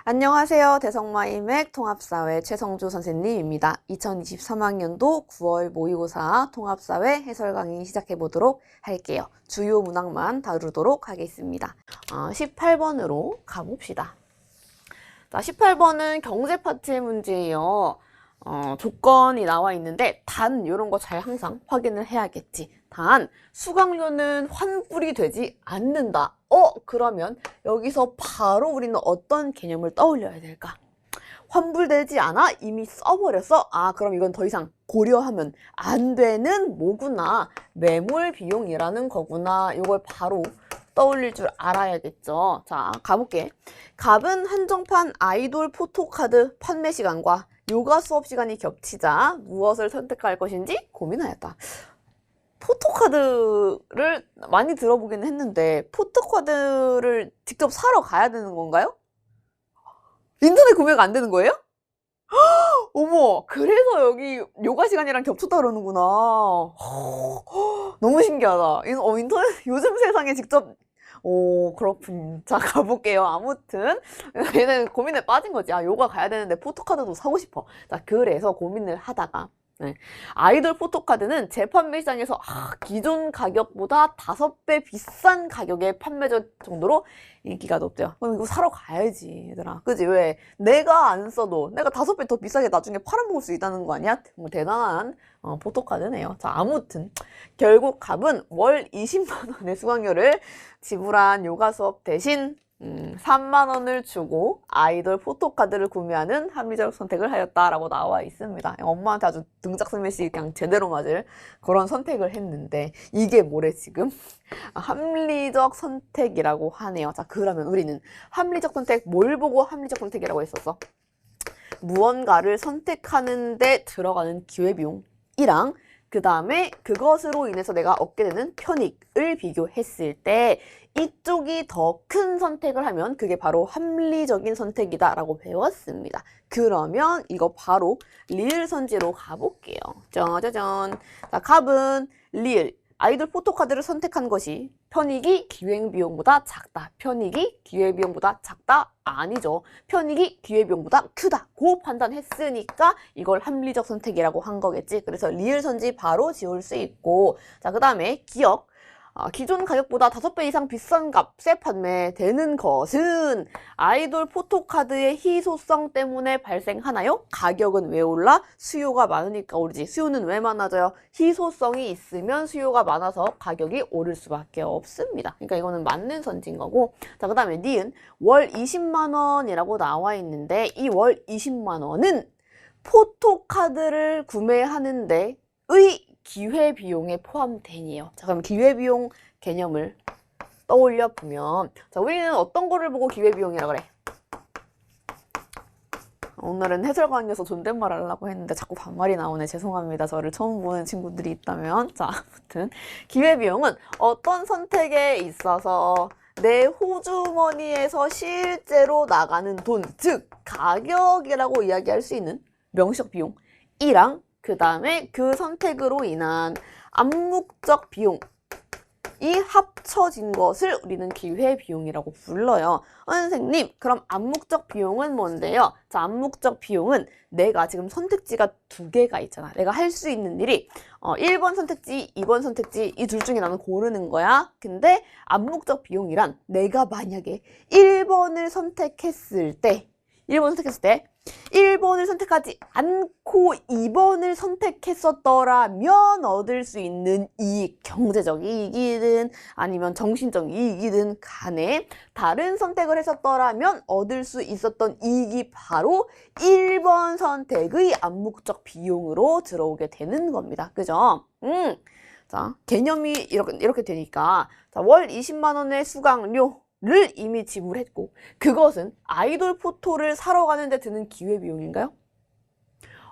안녕하세요. 대성마이맥 통합사회 최성주 선생님입니다. 2023학년도 9월 모의고사 통합사회 해설 강의 시작해 보도록 할게요. 주요 문항만 다루도록 하겠습니다. 18번으로 가봅시다. 자, 18번은 경제 파트의 문제예요. 조건이 나와 있는데 단 이런 거 잘 항상 확인을 해야겠지. 단 수강료는 환불이 되지 않는다. 그러면 여기서 바로 우리는 어떤 개념을 떠올려야 될까? 환불되지 않아? 이미 써버렸어? 그럼 이건 더 이상 고려하면 안 되는 뭐구나. 매몰 비용이라는 거구나. 이걸 바로 떠올릴 줄 알아야겠죠. 자, 가볼게. 갑은 한정판 아이돌 포토카드 판매 시간과 요가 수업 시간이 겹치자 무엇을 선택할 것인지 고민하였다. 포토카드를 많이 들어보기는 했는데 포토카드를 직접 사러 가야 되는 건가요? 인터넷 구매가 안 되는 거예요? 어머, 그래서 여기 요가 시간이랑 겹쳤다 그러는구나. 너무 신기하다. 인터넷 요즘 세상에 직접 그렇군. 자, 가볼게요. 아무튼 얘는 고민에 빠진 거지. 요가 가야 되는데 포토카드도 사고 싶어. 자, 그래서 고민을 하다가 아이돌 포토카드는 재판매 시장에서 기존 가격보다 5배 비싼 가격에 판매될 정도로 인기가 높대요. 그럼 이거 사러 가야지, 얘들아. 그지? 왜? 내가 안 써도 내가 5배 더 비싸게 나중에 팔아먹을 수 있다는 거 아니야? 뭐 대단한 포토카드네요. 자, 아무튼 결국 갑은 월 20만 원의 수강료를 지불한 요가 수업 대신 3만 원을 주고 아이돌 포토카드를 구매하는 합리적 선택을 하였다라고 나와 있습니다. 엄마한테 아주 등짝 스매시 그냥 제대로 맞을 그런 선택을 했는데 이게 뭐래 지금? 합리적 선택이라고 하네요. 자, 그러면 우리는 합리적 선택 뭘 보고 합리적 선택이라고 했었어? 무언가를 선택하는데 들어가는 기회비용이랑 그 다음에 그것으로 인해서 내가 얻게 되는 편익을 비교했을 때 이쪽이 더 큰 선택을 하면 그게 바로 합리적인 선택이다 라고 배웠습니다. 그러면 이거 바로 리을 선지로 가볼게요. 짜자잔. 자, 갑은 리을 아이돌 포토카드를 선택한 것이 편익이 기회비용보다 작다. 편익이 기회비용보다 작다? 아니죠. 편익이 기회비용보다 크다. 고 판단했으니까 이걸 합리적 선택이라고 한 거겠지. 그래서 리을 선지 바로 지울 수 있고, 자, 그 다음에 기억. 기존 가격보다 5배 이상 비싼 값에 판매되는 것은 아이돌 포토카드의 희소성 때문에 발생하나요? 가격은 왜 올라? 수요가 많으니까 오르지. 수요는 왜 많아져요? 희소성이 있으면 수요가 많아서 가격이 오를 수밖에 없습니다. 그러니까 이거는 맞는 선지인 거고. 자, 그 다음에 니은 월 20만 원이라고 나와 있는데 이 월 20만 원은 포토카드를 구매하는데 기회비용에 포함되니요. 자, 그럼 기회비용 개념을 떠올려 보면, 자, 우리는 어떤 거를 보고 기회비용이라 그래? 오늘은 해설 강의에서 존댓말 하려고 했는데 자꾸 반말이 나오네. 죄송합니다. 저를 처음 보는 친구들이 있다면. 자, 아무튼 기회비용은 어떤 선택에 있어서 내 호주머니에서 실제로 나가는 돈, 즉 가격이라고 이야기할 수 있는 명시적 비용이랑 그 다음에 그 선택으로 인한 암묵적 비용이 합쳐진 것을 우리는 기회비용이라고 불러요. 선생님, 그럼 암묵적 비용은 뭔데요? 자, 암묵적 비용은 내가 지금 선택지가 2개가 있잖아. 내가 할 수 있는 일이 1번 선택지, 2번 선택지 이 둘 중에 나는 고르는 거야. 근데 암묵적 비용이란 내가 만약에 1번을 선택했을 때 1번을 선택하지 않고 2번을 선택했었더라면 얻을 수 있는 이익, 경제적 이익이든 아니면 정신적 이익이든 간에 다른 선택을 했었더라면 얻을 수 있었던 이익이 바로 1번 선택의 암묵적 비용으로 들어오게 되는 겁니다. 그죠? 자, 개념이 이렇게 되니까 자, 월 20만 원의 수강료 를 이미 지불했고 그것은 아이돌 포토를 사러 가는데 드는 기회비용인가요?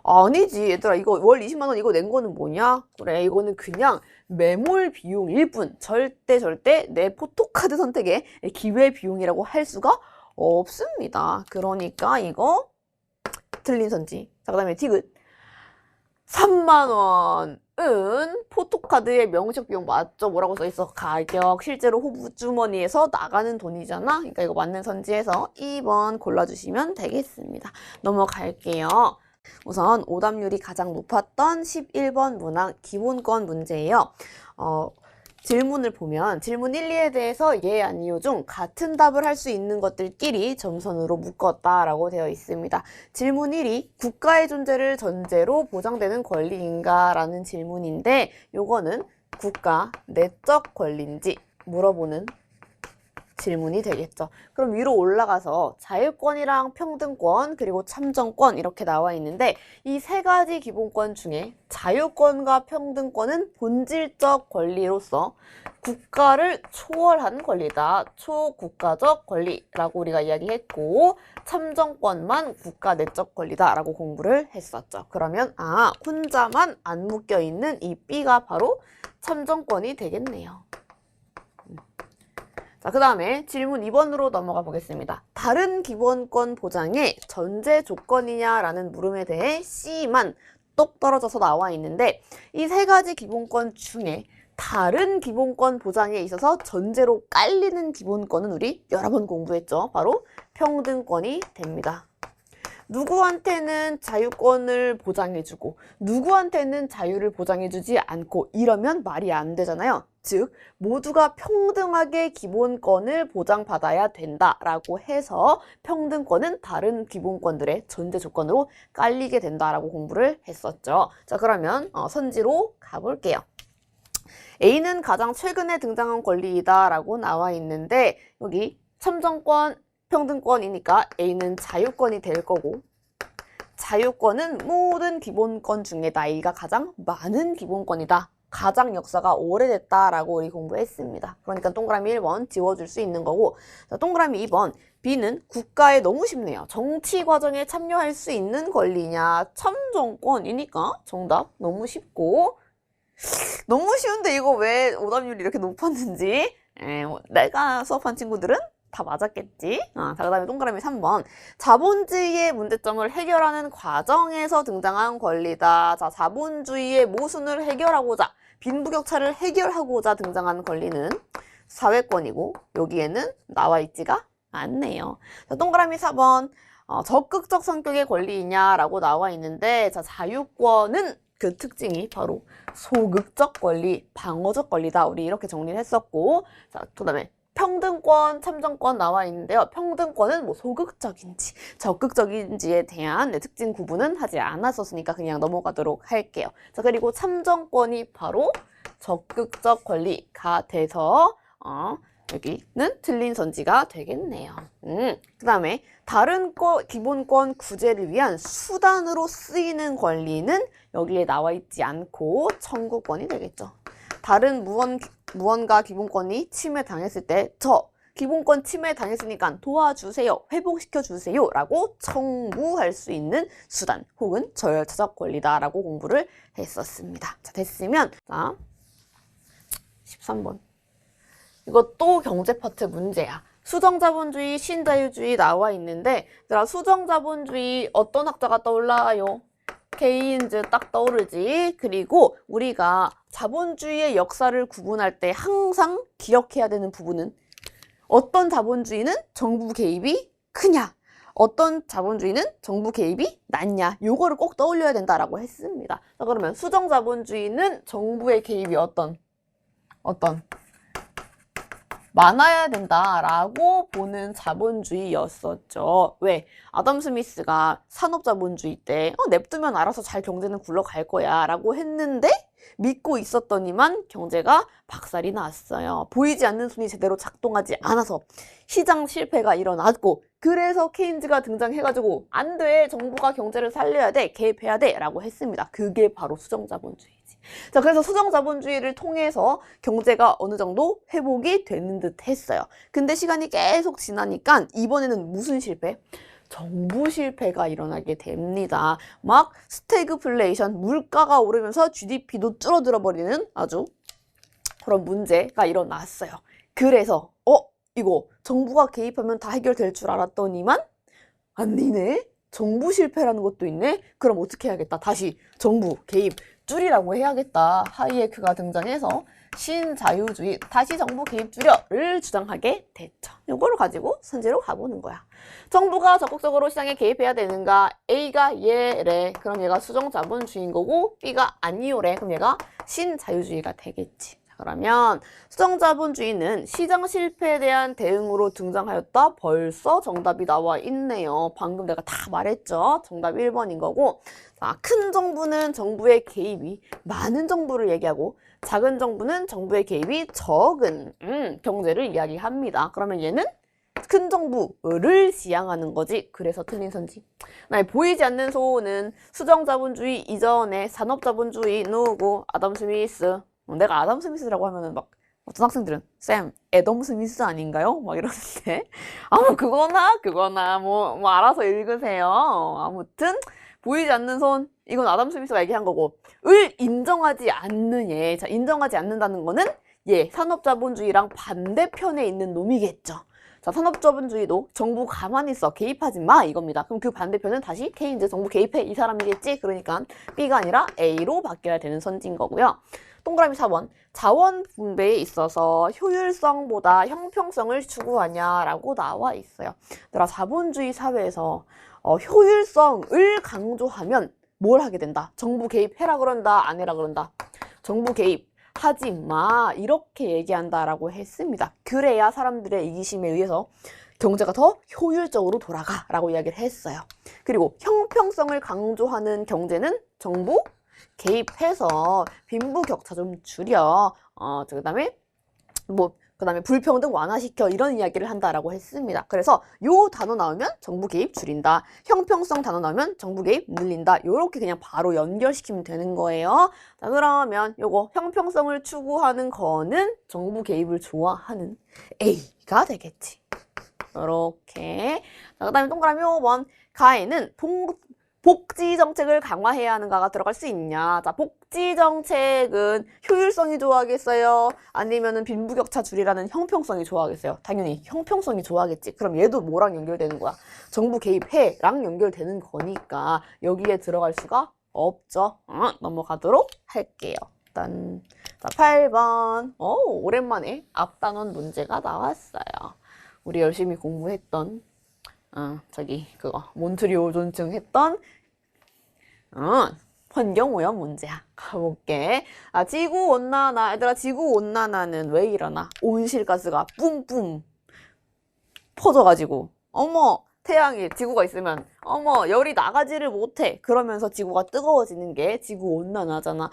아니지 얘들아. 이거 월 20만 원 이거 낸 거는 뭐냐? 그래, 이거는 그냥 매몰 비용일 뿐 절대 내 포토카드 선택의 기회비용이라고 할 수가 없습니다. 그러니까 이거 틀린 선지. 자, 그 다음에 디귿 3만 원은 포토카드의 명식 비용 맞죠? 뭐라고 써있어? 가격, 실제로 호주머니에서 나가는 돈이잖아? 그러니까 이거 맞는 선지해서 2번 골라주시면 되겠습니다. 넘어갈게요. 우선 오답률이 가장 높았던 11번 문항 기본권 문제예요. 질문을 보면 질문 1, 2에 대해서 예, 아니요 중 같은 답을 할 수 있는 것들끼리 점선으로 묶었다라고 되어 있습니다. 질문 1이 국가의 존재를 전제로 보장되는 권리인가? 라는 질문인데 요거는 국가 내적 권리인지 물어보는 질문이 되겠죠. 그럼 위로 올라가서 자유권이랑 평등권 그리고 참정권 이렇게 나와 있는데 이 세 가지 기본권 중에 자유권과 평등권은 본질적 권리로서 국가를 초월한 권리다. 초국가적 권리라고 우리가 이야기했고 참정권만 국가 내적 권리다 라고 공부를 했었죠. 그러면 혼자만 안 묶여 있는 이 B가 바로 참정권이 되겠네요. 자, 그 다음에 질문 2번으로 넘어가 보겠습니다. 다른 기본권 보장의 전제 조건이냐라는 물음에 대해 C만 똑 떨어져서 나와 있는데 이 세 가지 기본권 중에 다른 기본권 보장에 있어서 전제로 깔리는 기본권은 우리 여러 번 공부했죠. 바로 평등권이 됩니다. 누구한테는 자유권을 보장해주고 누구한테는 자유를 보장해주지 않고 이러면 말이 안 되잖아요. 즉 모두가 평등하게 기본권을 보장받아야 된다라고 해서 평등권은 다른 기본권들의 전제 조건으로 깔리게 된다라고 공부를 했었죠. 자, 그러면 선지로 가볼게요. A는 가장 최근에 등장한 권리이다 라고 나와 있는데 여기 참정권, 평등권이니까 A는 자유권이 될 거고 자유권은 모든 기본권 중에 나이가 가장 많은 기본권이다. 가장 역사가 오래됐다라고 우리 공부했습니다. 그러니까 동그라미 1번 지워줄 수 있는 거고 자, 동그라미 2번 B는 국가에 너무 쉽네요. 정치 과정에 참여할 수 있는 권리냐 참정권이니까 정답 너무 쉽고 너무 쉬운데 이거 왜 오답률이 이렇게 높았는지 내가 수업한 친구들은 다 맞았겠지? 자, 그 다음에 동그라미 3번. 자본주의의 문제점을 해결하는 과정에서 등장한 권리다. 자, 자본주의의 모순을 해결하고자, 빈부격차를 해결하고자 등장한 권리는 사회권이고, 여기에는 나와 있지가 않네요. 자, 동그라미 4번. 적극적 성격의 권리이냐라고 나와 있는데, 자, 자유권은 그 특징이 바로 소극적 권리, 방어적 권리다. 우리 이렇게 정리를 했었고, 자, 그 다음에 평등권, 참정권 나와 있는데요. 평등권은 뭐 소극적인지 적극적인지에 대한 특징 구분은 하지 않았었으니까 그냥 넘어가도록 할게요. 자, 그리고 참정권이 바로 적극적 권리가 돼서 여기는 틀린 선지가 되겠네요. 그 다음에 다른 기본권 구제를 위한 수단으로 쓰이는 권리는 여기에 나와 있지 않고 청구권이 되겠죠. 다른 무언가 기본권이 침해당했을 때 저 기본권 침해당했으니까 도와주세요, 회복시켜주세요 라고 청구할 수 있는 수단 혹은 절차적 권리다 라고 공부를 했었습니다. 자, 됐으면 자 13번 이것도 경제 파트 문제야. 수정자본주의, 신자유주의 나와 있는데 얘들아 수정자본주의 어떤 학자가 떠올라요? 케인즈 딱 떠오르지. 그리고 우리가 자본주의의 역사를 구분할 때 항상 기억해야 되는 부분은 어떤 자본주의는 정부 개입이 크냐 어떤 자본주의는 정부 개입이 낮냐 요거를 꼭 떠올려야 된다라고 했습니다. 자, 그러면 수정자본주의는 정부의 개입이 어떤 많아야 된다라고 보는 자본주의였었죠. 왜? 아담 스미스가 산업자본주의 때 냅두면 알아서 잘 경제는 굴러갈 거야 라고 했는데 믿고 있었더니만 경제가 박살이 났어요. 보이지 않는 손이 제대로 작동하지 않아서 시장 실패가 일어났고 그래서 케인즈가 등장해가지고 안 돼, 정부가 경제를 살려야 돼, 개입해야 돼 라고 했습니다. 그게 바로 수정자본주의지. 자, 그래서 수정자본주의를 통해서 경제가 어느 정도 회복이 되는 듯 했어요. 근데 시간이 계속 지나니까 이번에는 무슨 실패? 정부 실패가 일어나게 됩니다. 막 스태그플레이션, 물가가 오르면서 GDP도 줄어들어 버리는 아주 그런 문제가 일어났어요. 그래서 이거 정부가 개입하면 다 해결될 줄 알았더니만 안 되네? 정부 실패라는 것도 있네? 그럼 어떻게 해야겠다? 다시 정부 개입 줄이라고 해야겠다. 하이에크가 등장해서 신자유주의, 다시 정부 개입 줄여를 주장하게 됐죠. 이거를 가지고 선제로 가보는 거야. 정부가 적극적으로 시장에 개입해야 되는가? A가 예래. 그럼 얘가 수정자본주의인 거고 B가 아니오래. 그럼 얘가 신자유주의가 되겠지. 자, 그러면 수정자본주의는 시장 실패에 대한 대응으로 등장하였다. 벌써 정답이 나와 있네요. 방금 내가 다 말했죠. 정답 1번인 거고. 자, 큰 정부는 정부의 개입이 많은 정부를 얘기하고 작은 정부는 정부의 개입이 적은 경제를 이야기합니다. 그러면 얘는 큰 정부를 지향하는 거지. 그래서 틀린 선지. 보이지 않는 소는 수정자본주의 이전에 산업자본주의 누구? 아담 스미스. 내가 아담 스미스라고 하면은 막 어떤 학생들은 쌤, 애덤 스미스 아닌가요? 막 이러는데 뭐 그거나 뭐 알아서 읽으세요. 아무튼 보이지 않는 손, 이건 아담 스미스가 얘기한 거고, 을 인정하지 않는 얘. 자, 인정하지 않는다는 거는 얘 산업자본주의랑 반대편에 있는 놈이겠죠. 자, 산업자본주의도 정부 가만히 있어, 개입하지 마, 이겁니다. 그럼 그 반대편은 다시 케인즈, 정부 개입해, 이 사람이겠지? 그러니까 B가 아니라 A로 바뀌어야 되는 선지인 거고요. 동그라미 4번. 자원 분배에 있어서 효율성보다 형평성을 추구하냐라고 나와 있어요. 얘들아, 자본주의 사회에서 효율성을 강조하면 뭘 하게 된다? 정부 개입해라 그런다, 안 해라 그런다? 정부 개입 하지 마, 이렇게 얘기한다라고 했습니다. 그래야 사람들의 이기심에 의해서 경제가 더 효율적으로 돌아가라고 이야기를 했어요. 그리고 형평성을 강조하는 경제는 정부 개입해서 빈부격차 좀 줄여, 그다음에 불평등 완화시켜, 이런 이야기를 한다라고 했습니다. 그래서 요 단어 나오면 정부 개입 줄인다. 형평성 단어 나오면 정부 개입 늘린다. 요렇게 그냥 바로 연결시키면 되는 거예요. 자, 그러면 요거 형평성을 추구하는 거는 정부 개입을 좋아하는 A가 되겠지. 요렇게. 자, 그다음에 동그라미 5번. 가에는 복지 정책을 강화해야 하는가가 들어갈 수 있냐. 자, 복지 정책은 효율성이 좋아하겠어요? 아니면은 빈부격차 줄이라는 형평성이 좋아하겠어요? 당연히 형평성이 좋아하겠지. 그럼 얘도 뭐랑 연결되는 거야? 정부 개입해랑 연결되는 거니까 여기에 들어갈 수가 없죠. 넘어가도록 할게요. 일단 자, 8번. 오랜만에 앞단원 문제가 나왔어요. 우리 열심히 공부했던 몬트리올 존증 했던 환경오염 문제야. 가볼게. 지구온난화. 얘들아, 지구온난화는 왜 일어나? 온실가스가 뿜뿜 퍼져가지고, 태양에 지구가 있으면, 열이 나가지를 못해. 그러면서 지구가 뜨거워지는 게 지구온난화잖아.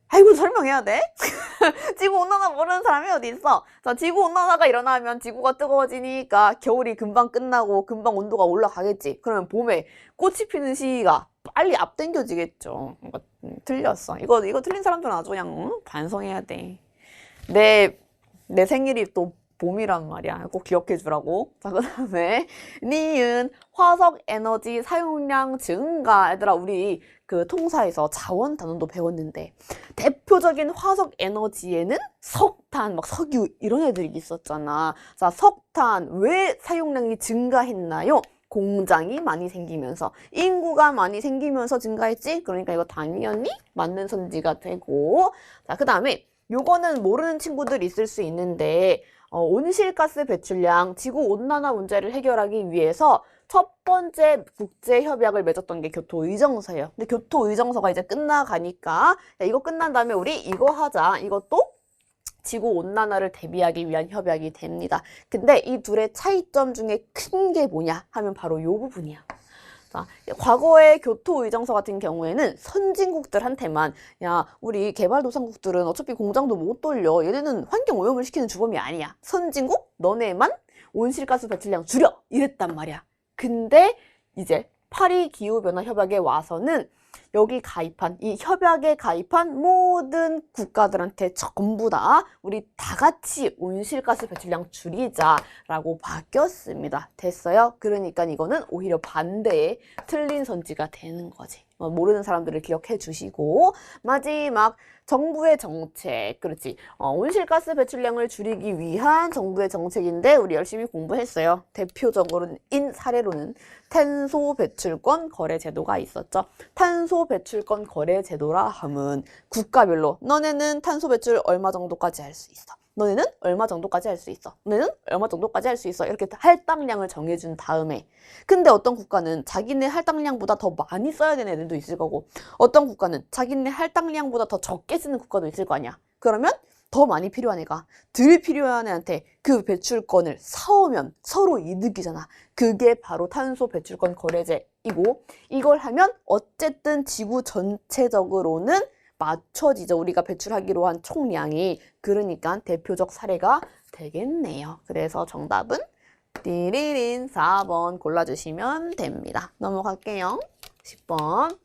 아이고, 설명해야 돼? 지구온난화 모르는 사람이 어디 있어? 자, 지구온난화가 일어나면 지구가 뜨거워지니까 겨울이 금방 끝나고 금방 온도가 올라가겠지. 그러면 봄에 꽃이 피는 시기가 빨리 앞당겨지겠죠. 이거 틀렸어. 이거 틀린 사람들은 아주 그냥 반성해야 돼. 내 생일이 또 봄이란 말이야. 꼭 기억해 주라고. 자, 그 다음에 니은 화석 에너지 사용량 증가. 얘들아, 우리 그 통사에서 자원 단원도 배웠는데 대표적인 화석 에너지에는 석탄, 막 석유 이런 애들이 있었잖아. 자, 석탄 왜 사용량이 증가했나요? 공장이 많이 생기면서, 인구가 많이 생기면서 증가했지? 그러니까 이거 당연히 맞는 선지가 되고. 자, 그 다음에 요거는 모르는 친구들 있을 수 있는데 온실가스 배출량, 지구온난화 문제를 해결하기 위해서 첫 번째 국제협약을 맺었던 게 교토의정서예요. 근데 교토의정서가 이제 끝나가니까 이거 끝난 다음에 우리 이거 하자. 이것도 지구온난화를 대비하기 위한 협약이 됩니다. 근데 이 둘의 차이점 중에 큰 게 뭐냐 하면 바로 이 부분이야. 자, 과거의 교토의정서 같은 경우에는 선진국들한테만, 야, 우리 개발도상국들은 어차피 공장도 못 돌려. 얘네는 환경오염을 시키는 주범이 아니야. 선진국 너네만 온실가스 배출량 줄여. 이랬단 말이야. 근데 이제 파리 기후변화 협약에 와서는 여기 가입한, 이 협약에 가입한 모든 국가들한테 전부 다 우리 다 같이 온실가스 배출량 줄이자라고 바뀌었습니다. 됐어요? 그러니까 이거는 오히려 반대의 틀린 선지가 되는 거지. 모르는 사람들을 기억해 주시고 마지막 정부의 정책. 그렇지. 온실가스 배출량을 줄이기 위한 정부의 정책인데 우리 열심히 공부했어요. 대표적으로는 사례로는 탄소 배출권 거래 제도가 있었죠. 탄소 배출권 거래 제도라 함은 국가별로 너네는 탄소 배출 얼마 정도까지 할 수 있어. 너네는 얼마 정도까지 할 수 있어. 너네는 얼마 정도까지 할 수 있어. 이렇게 할당량을 정해준 다음에 근데 어떤 국가는 자기네 할당량보다 더 많이 써야 되는 애들도 있을 거고 어떤 국가는 자기네 할당량보다 더 적게 쓰는 국가도 있을 거 아니야. 그러면 더 많이 필요한 애가 덜 필요한 애한테 그 배출권을 사오면 서로 이득이잖아. 그게 바로 탄소 배출권 거래제이고 이걸 하면 어쨌든 지구 전체적으로는 맞춰지죠. 우리가 배출하기로 한 총량이. 그러니까 대표적 사례가 되겠네요. 그래서 정답은 띠리린 4번 골라주시면 됩니다. 넘어갈게요. 10번.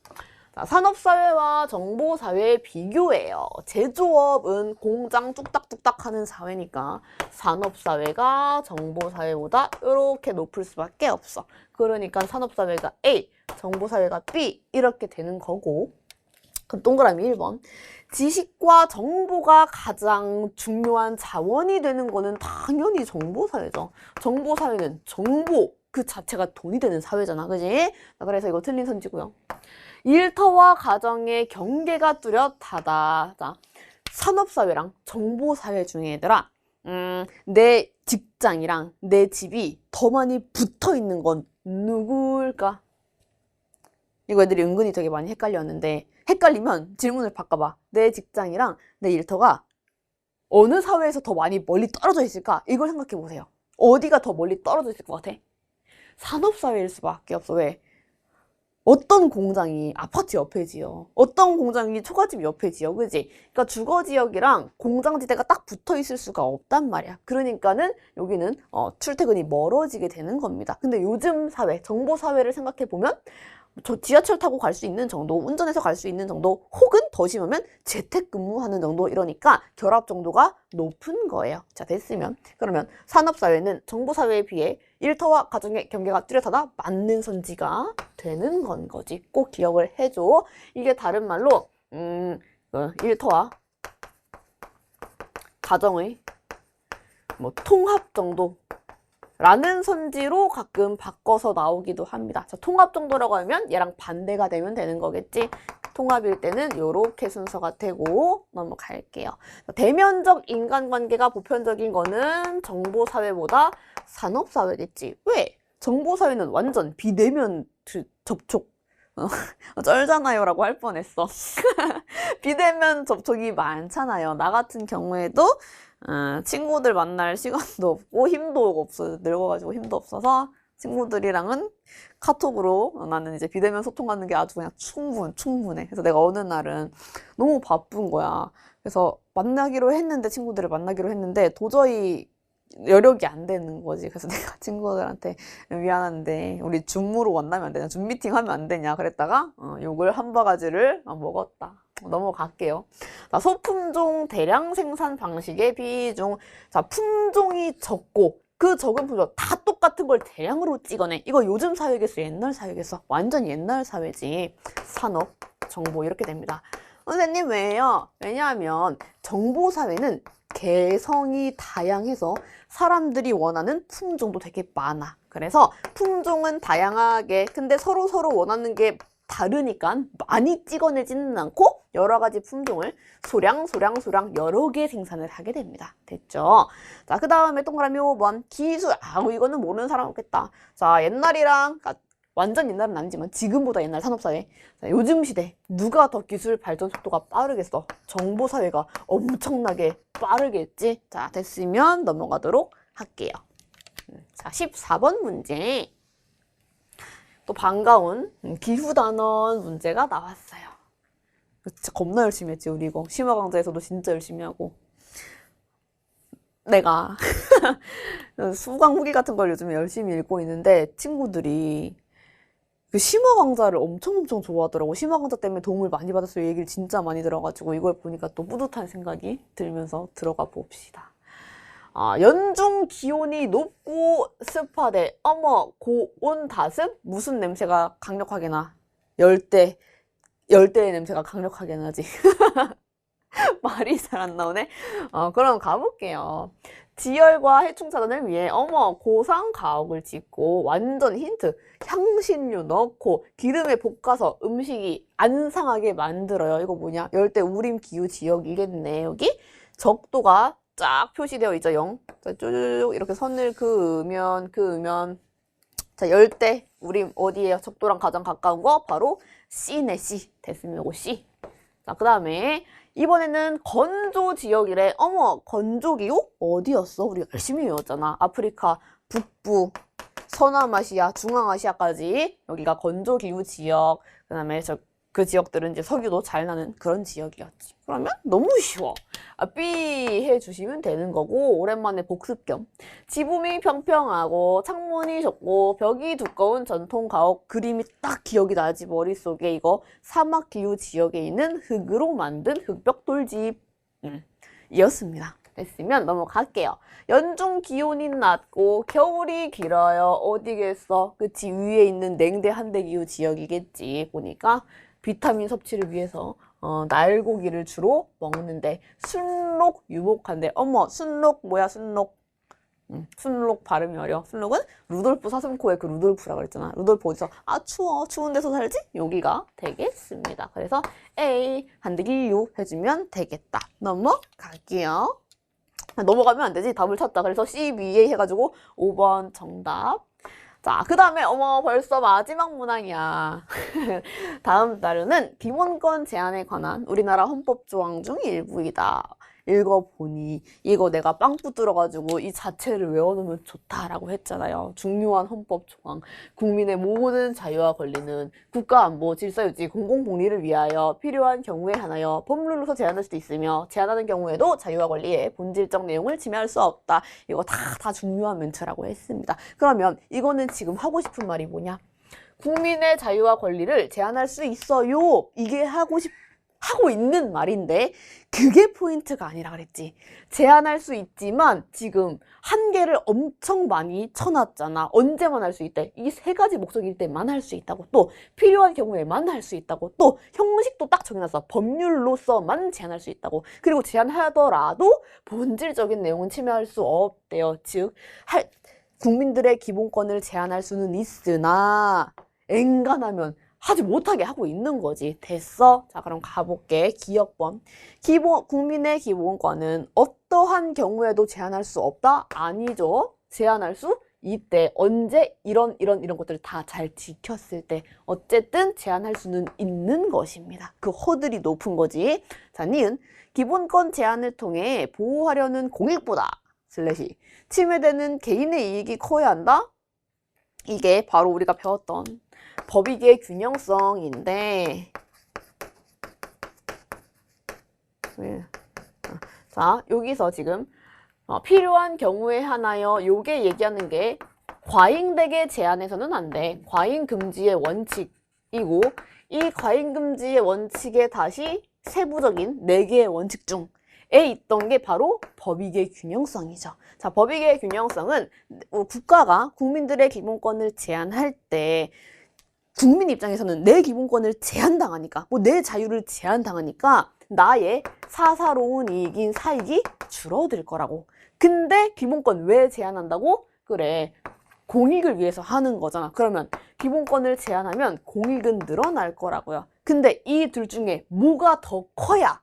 자, 산업사회와 정보사회의 비교예요. 제조업은 공장 뚝딱뚝딱 하는 사회니까 산업사회가 정보사회보다 이렇게 높을 수밖에 없어. 그러니까 산업사회가 A, 정보사회가 B 이렇게 되는 거고 그럼 동그라미 1번. 지식과 정보가 가장 중요한 자원이 되는 거는 당연히 정보사회죠. 정보사회는 정보 그 자체가 돈이 되는 사회잖아. 그지? 그래서 이거 틀린 선지고요. 일터와 가정의 경계가 뚜렷하다. 자, 산업사회랑 정보사회 중에 얘들아 내 직장이랑 내 집이 더 많이 붙어 있는 건 누굴까? 이거 애들이 은근히 되게 많이 헷갈렸는데 헷갈리면 질문을 바꿔봐. 내 직장이랑 내 일터가 어느 사회에서 더 많이 멀리 떨어져 있을까? 이걸 생각해 보세요. 어디가 더 멀리 떨어져 있을 것 같아? 산업사회일 수밖에 없어. 왜? 어떤 공장이 아파트 옆에 지어. 어떤 공장이 초가집 옆에 지어. 그지? 그러니까 주거지역이랑 공장지대가 딱 붙어 있을 수가 없단 말이야. 그러니까는 여기는 출퇴근이 멀어지게 되는 겁니다. 근데 요즘 사회, 정보사회를 생각해 보면 저 지하철 타고 갈 수 있는 정도, 운전해서 갈 수 있는 정도, 혹은 더 심하면 재택근무하는 정도 이러니까 결합 정도가 높은 거예요. 자, 됐으면. 그러면 산업사회는 정보사회에 비해 일터와 가정의 경계가 뚜렷하다 맞는 선지가 되는 건 거지. 꼭 기억을 해줘. 이게 다른 말로 일터와 가정의 뭐 통합 정도 라는 선지로 가끔 바꿔서 나오기도 합니다. 자, 통합 정도라고 하면 얘랑 반대가 되면 되는 거겠지. 통합일 때는 이렇게 순서가 되고 넘어갈게요. 대면적 인간관계가 보편적인 거는 정보사회보다 산업사회겠지. 왜? 정보사회는 완전 비대면 접촉 쩔잖아요 라고 할 뻔했어. 비대면 접촉이 많잖아요. 나 같은 경우에도 친구들 만날 시간도 없고 힘도 없어. 늙어가지고 힘도 없어서 친구들이랑은 카톡으로 나는 이제 비대면 소통하는 게 아주 그냥 충분해. 그래서 내가 어느 날은 너무 바쁜 거야. 그래서 친구들을 만나기로 했는데 도저히 여력이 안 되는 거지. 그래서 내가 친구들한테 미안한데 우리 줌으로 만나면 안 되냐? 줌 미팅 하면 안 되냐? 그랬다가 욕을 한 바가지를 먹었다. 넘어갈게요. 자, 소품종 대량 생산 방식의 비중. 자, 품종이 적고 그 적은 품종 다 똑같은 걸 대량으로 찍어내. 이거 요즘 사회겠어? 옛날 사회겠어? 완전 옛날 사회지. 산업, 정보 이렇게 됩니다. 선생님 왜요? 왜냐하면 정보사회는 개성이 다양해서 사람들이 원하는 품종도 되게 많아. 그래서 품종은 다양하게 근데 서로 원하는 게 다르니까 많이 찍어내지는 않고 여러 가지 품종을 소량 여러 개 생산을 하게 됩니다. 됐죠? 자, 그 다음에 동그라미 5번 기술. 이거는 모르는 사람 없겠다. 자, 옛날이랑 완전 옛날은 아니지만 지금보다 옛날 산업사회. 자, 요즘 시대 누가 더 기술 발전 속도가 빠르겠어? 정보사회가 엄청나게 빠르겠지? 자, 됐으면 넘어가도록 할게요. 자, 14번 문제. 또 반가운 기후단원 문제가 나왔어요. 진짜 겁나 열심히 했지 우리 이거. 심화강좌에서도 진짜 열심히 하고. 내가 수강 후기 같은 걸 요즘에 열심히 읽고 있는데 친구들이 그 심화강좌를 엄청 좋아하더라고. 심화강좌 때문에 도움을 많이 받았어요. 얘기를 진짜 많이 들어가지고 이걸 보니까 또 뿌듯한 생각이 들면서 들어가 봅시다. 연중 기온이 높고 습하대. 어머, 고온 다습? 무슨 냄새가 강력하게 나? 열대, 열대의 냄새가 강력하게 나지. 말이 잘 안 나오네. 그럼 가볼게요. 지열과 해충 차단을 위해 고상 가옥을 짓고 완전 힌트 향신료 넣고 기름에 볶아서 음식이 안 상하게 만들어요. 이거 뭐냐? 열대 우림 기후 지역이겠네. 여기 적도가 쫙 표시되어 있죠. 0. 자, 쭈쭈쭈 이렇게 선을 그으면 자, 열대 우림 어디에요? 적도랑 가장 가까운 거 바로 C네. C. 됐으면 이거 C. 자, 그 다음에 이번에는 건조 지역이래. 건조기후? 어디였어? 우리 열심히 외웠잖아. 아프리카 북부, 서남아시아, 중앙아시아까지 여기가 건조기후 지역. 그 다음에 그 지역들은 이제 석유도 잘 나는 그런 지역이었지. 그러면 너무 쉬워. B 해주시면 되는 거고, 오랜만에 복습 겸. 지붕이 평평하고 창문이 좁고 벽이 두꺼운 전통 가옥 그림이 딱 기억이 나지. 머릿속에 이거 사막 기후 지역에 있는 흙으로 만든 흙벽 돌집 이었습니다. 됐으면 넘어갈게요. 연중 기온이 낮고 겨울이 길어요. 어디겠어? 그치, 위에 있는 냉대 한대 기후 지역이겠지. 보니까 비타민 섭취를 위해서 날고기를 주로 먹는데 순록 유목한데. 순록 뭐야? 순록 발음이 어려워. 순록은 루돌프 사슴코의 그 루돌프라 그랬잖아. 루돌프 어디서? 추워. 추운 데서 살지? 여기가 되겠습니다. 그래서 A 한대기 U 해주면 되겠다. 넘어갈게요. 넘어가면 안 되지. 답을 찾다. 그래서 C, B, A 해가지고 5번 정답. 자, 그 다음에 벌써 마지막 문항이야. 다음 자료는 기본권 제한에 관한 우리나라 헌법 조항 중 일부이다. 읽어보니 이거 내가 빵 붙들어가지고 이 자체를 외워놓으면 좋다라고 했잖아요. 중요한 헌법 조항. 국민의 모든 자유와 권리는 국가안보, 질서유지, 공공복리를 위하여 필요한 경우에 하나여 법률로서 제한할 수도 있으며 제한하는 경우에도 자유와 권리의 본질적 내용을 침해할 수 없다. 이거 다 중요한 멘트라고 했습니다. 그러면 이거는 지금 하고 싶은 말이 뭐냐? 국민의 자유와 권리를 제한할 수 있어요. 이게 하고 있는 말인데 그게 포인트가 아니라 그랬지. 제한할 수 있지만 지금 한계를 엄청 많이 쳐놨잖아. 언제만 할 수 있대? 이 세 가지 목적일 때만 할 수 있다고, 또 필요한 경우에만 할 수 있다고, 또 형식도 딱 정해놨어. 법률로서만 제한할 수 있다고. 그리고 제한하더라도 본질적인 내용은 침해할 수 없대요. 즉 국민들의 기본권을 제한할 수는 있으나 엔간하면 하지 못하게 하고 있는 거지. 됐어? 자, 그럼 가볼게. 기억범. 국민의 기본권은 어떠한 경우에도 제한할 수 없다? 아니죠. 제한할 수 있대. 언제? 이런 것들을 다 잘 지켰을 때. 어쨌든 제한할 수는 있는 것입니다. 그 허들이 높은 거지. 자, 니은. 기본권 제한을 통해 보호하려는 공익보다 침해되는 개인의 이익이 커야 한다? 이게 바로 우리가 배웠던 법익의 균형성인데, 자, 여기서 지금 필요한 경우에 하나여 요게 얘기하는 게 과잉되게 제한해서는 안 돼. 과잉금지의 원칙이고, 이 과잉금지의 원칙에 다시 세부적인 4개의 원칙 중에 있던 게 바로 법익의 균형성이죠. 자, 법익의 균형성은 국가가 국민들의 기본권을 제한할 때 국민 입장에서는 내 기본권을 제한당하니까, 내 자유를 제한당하니까 나의 사사로운 이익인 사익이 줄어들 거라고. 근데 기본권 왜 제한한다고? 그래, 공익을 위해서 하는 거잖아. 그러면 기본권을 제한하면 공익은 늘어날 거라고요. 근데 이 둘 중에 뭐가 더 커야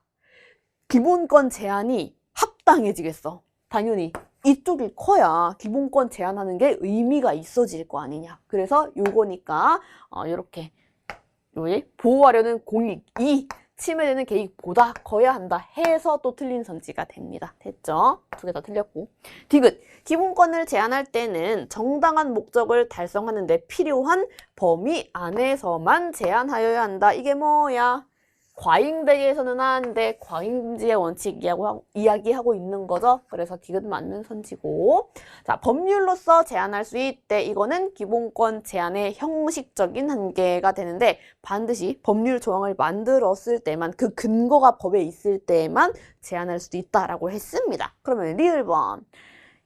기본권 제한이 합당해지겠어? 당연히 이쪽이 커야 기본권 제한하는 게 의미가 있어질 거 아니냐. 그래서 요거니까 이렇게 보호하려는 공익이 침해되는 개익보다 커야 한다 해서 또 틀린 선지가 됩니다. 됐죠? 2개 다 틀렸고. 디귿. 기본권을 제한할 때는 정당한 목적을 달성하는 데 필요한 범위 안에서만 제한하여야 한다. 이게 뭐야? 과잉되게 해서는 안 돼. 과잉금지의 원칙 이야기하고 있는 거죠. 그래서 디귿 맞는 선지고. 자, 법률로서 제한할 수 있대. 이거는 기본권 제한의 형식적인 한계가 되는데 반드시 법률 조항을 만들었을 때만, 그 근거가 법에 있을 때만 제한할 수도 있다라고 했습니다. 그러면 리을번.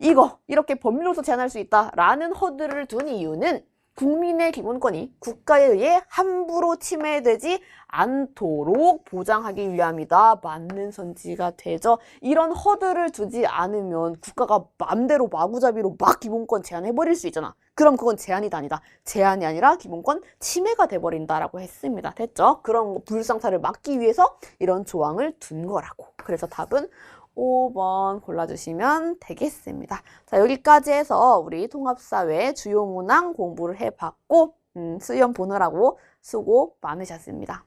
이거 이렇게 법률로서 제한할 수 있다라는 허들을 둔 이유는 국민의 기본권이 국가에 의해 함부로 침해되지 않도록 보장하기 위함이다. 맞는 선지가 되죠. 이런 허들을 두지 않으면 국가가 맘대로 마구잡이로 막 기본권 제한해버릴 수 있잖아. 그럼 그건 제한이 아니다. 제한이 아니라 기본권 침해가 돼버린다라고 했습니다. 됐죠? 그런 불상사를 막기 위해서 이런 조항을 둔 거라고. 그래서 답은 5번 골라주시면 되겠습니다. 자, 여기까지 해서 우리 통합사회 주요 문항 공부를 해봤고 수험 보느라고 수고 많으셨습니다.